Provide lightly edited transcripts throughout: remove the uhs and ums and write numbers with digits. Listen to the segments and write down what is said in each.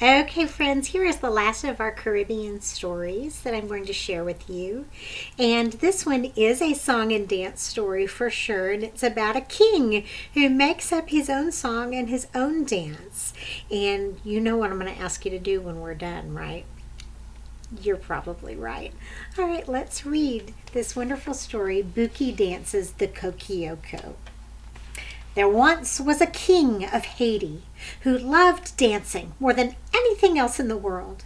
Okay, friends, here is the last of our Caribbean stories that I'm going to share with you. And this one is a song and dance story for sure. And it's about a king who makes up his own song and his own dance. And you know what I'm going to ask you to do when we're done, right? You're probably right. All right, let's read this wonderful story. Bouki dances the Kokioko. There once was a king of Haiti who loved dancing more than anything else in the world.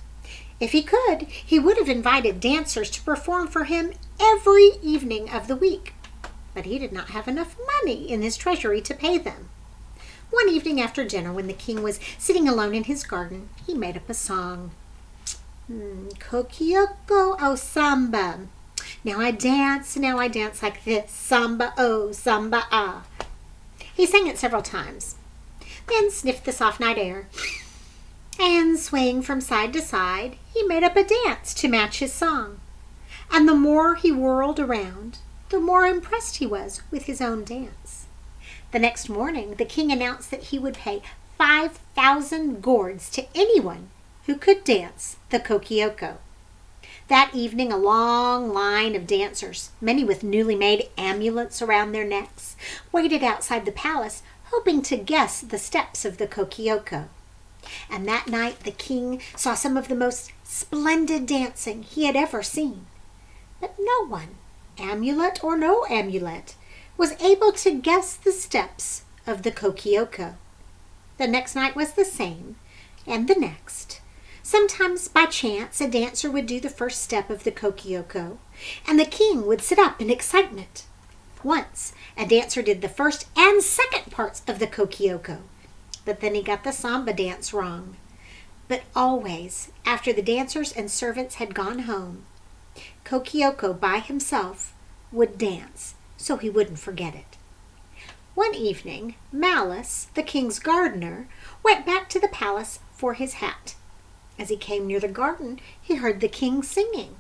If he could, he would have invited dancers to perform for him every evening of the week. But he did not have enough money in his treasury to pay them. One evening after dinner, when the king was sitting alone in his garden, he made up a song. Kokioko, samba. Now I dance like this. Samba, oh, samba, ah. He sang it several times, then sniffed the soft night air, and swaying from side to side, he made up a dance to match his song. And the more he whirled around, the more impressed he was with his own dance. The next morning, the king announced that he would pay 5,000 gourds to anyone who could dance the Kokioko. That evening, a long line of dancers, many with newly made amulets around their necks, waited outside the palace, hoping to guess the steps of the Kokioko. And that night the king saw some of the most splendid dancing he had ever seen. But no one, amulet or no amulet, was able to guess the steps of the Kokioko. The next night was the same, and the next. Sometimes, by chance, a dancer would do the first step of the Kokioko, and the king would sit up in excitement. Once, a dancer did the first and second parts of the Kokioko, but then he got the samba dance wrong. But always, after the dancers and servants had gone home, Kokioko by himself would dance so he wouldn't forget it. One evening, Malice, the king's gardener, went back to the palace for his hat. As he came near the garden, he heard the king singing.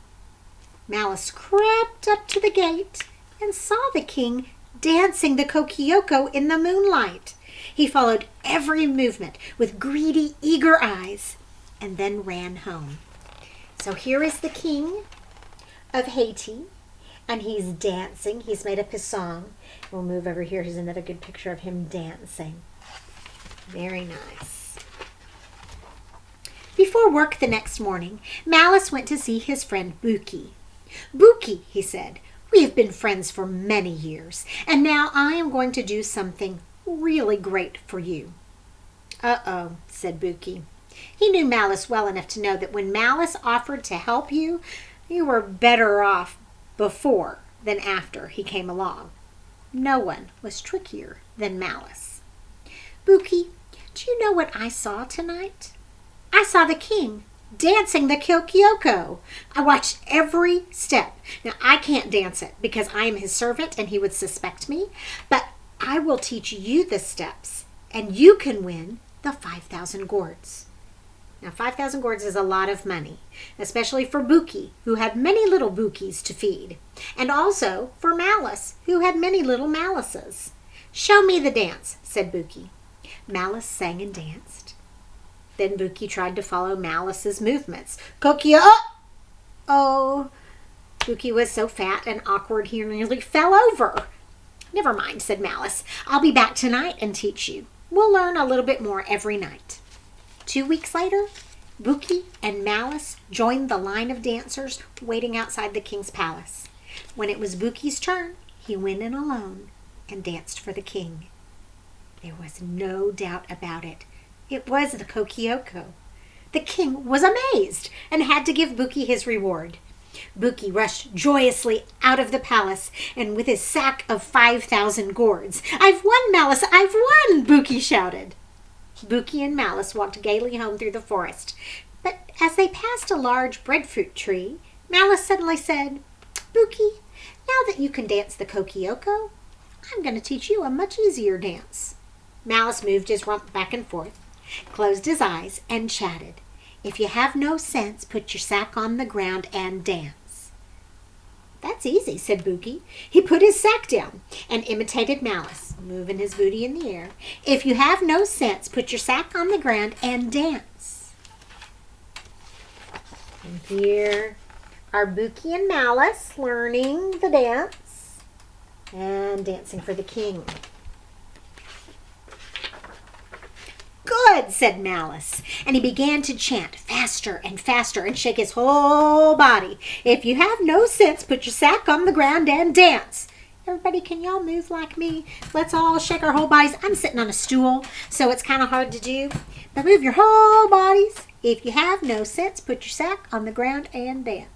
Malice crept up to the gate and saw the king dancing the Kokioko in the moonlight. He followed every movement with greedy, eager eyes and then ran home. So here is the king of Haiti, and he's dancing. He's made up his song. We'll move over here. Here's another good picture of him dancing. Very nice. Before work the next morning, Malice went to see his friend Bouki. Bouki, he said, we have been friends for many years, and now I am going to do something really great for you. Uh-oh, said Bouki. He knew Malice well enough to know that when Malice offered to help you, you were better off before than after he came along. No one was trickier than Malice. Bouki, do you know what I saw tonight? I saw the king dancing the Kokioko. I watched every step. Now, I can't dance it because I am his servant and he would suspect me, but I will teach you the steps and you can win the 5,000 gourds. Now, 5,000 gourds is a lot of money, especially for Bouki, who had many little Boukis to feed, and also for Malice, who had many little Malices. Show me the dance, said Bouki. Malice sang and danced. Then Bouki tried to follow Malice's movements. Kokioko! Oh, Bouki was so fat and awkward he nearly fell over. Never mind, said Malice. I'll be back tonight and teach you. We'll learn a little bit more every night. 2 weeks later, Bouki and Malice joined the line of dancers waiting outside the king's palace. When it was Bouki's turn, he went in alone and danced for the king. There was no doubt about it. It was the Kokioko. The king was amazed and had to give Bouki his reward. Bouki rushed joyously out of the palace and with his sack of 5,000 gourds. I've won, Malice! I've won! Bouki shouted. Bouki and Malice walked gaily home through the forest. But as they passed a large breadfruit tree, Malice suddenly said, Bouki, now that you can dance the Kokioko, I'm going to teach you a much easier dance. Malice moved his rump back and forth, closed his eyes, and chatted. If you have no sense, put your sack on the ground and dance. That's easy, said Bouki. He put his sack down and imitated Malice, moving his booty in the air. If you have no sense, put your sack on the ground and dance. And here are Bouki and Malice learning the dance and dancing for the king. Good, said Malice, and he began to chant faster and faster and shake his whole body. If you have no sense, put your sack on the ground and dance. Everybody, can y'all move like me? Let's all shake our whole bodies. I'm sitting on a stool, so it's kind of hard to do. But move your whole bodies. If you have no sense, put your sack on the ground and dance.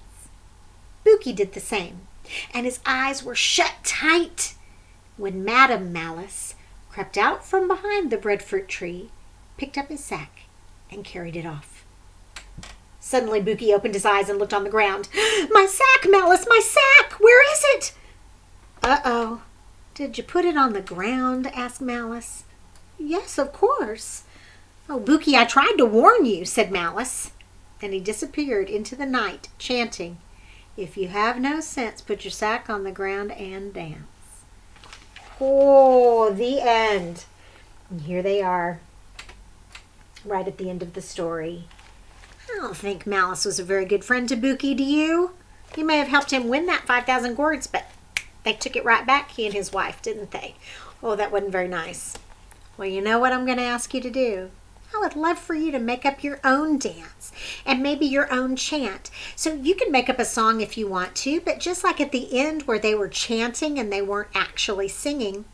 Bouki did the same, and his eyes were shut tight when Madame Malice crept out from behind the breadfruit tree, picked up his sack, and carried it off. Suddenly, Bouki opened his eyes and looked on the ground. My sack, Malice, my sack! Where is it? Uh-oh. Did you put it on the ground? Asked Malice. Yes, of course. Oh, Bouki, I tried to warn you, said Malice. And he disappeared into the night, chanting, if you have no sense, put your sack on the ground and dance. Oh, the end. And here they are, right at the end of the story. I don't think Malice was a very good friend to Bouki, do you? He may have helped him win that 5,000 gourds, but they took it right back, he and his wife, didn't they? Oh, that wasn't very nice. Well, you know what I'm going to ask you to do? I would love for you to make up your own dance and maybe your own chant. So you can make up a song if you want to, but just like at the end where they were chanting and they weren't actually singing,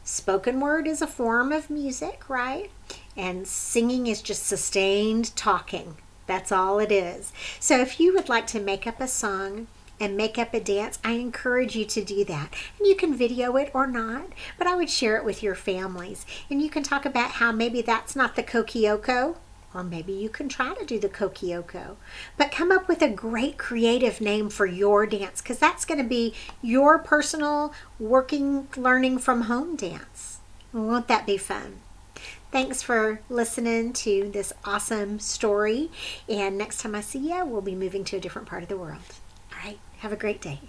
spoken word is a form of music, right? And singing is just sustained talking. That's all it is. So if you would like to make up a song and make up a dance, I encourage you to do that. And you can video it or not, but I would share it with your families. And you can talk about how maybe that's not the Kokioko, or maybe you can try to do the Kokioko. But come up with a great creative name for your dance, because that's going to be your personal working, learning from home dance. Won't that be fun? Thanks for listening to this awesome story. And next time I see you, we'll be moving to a different part of the world. All right, have a great day.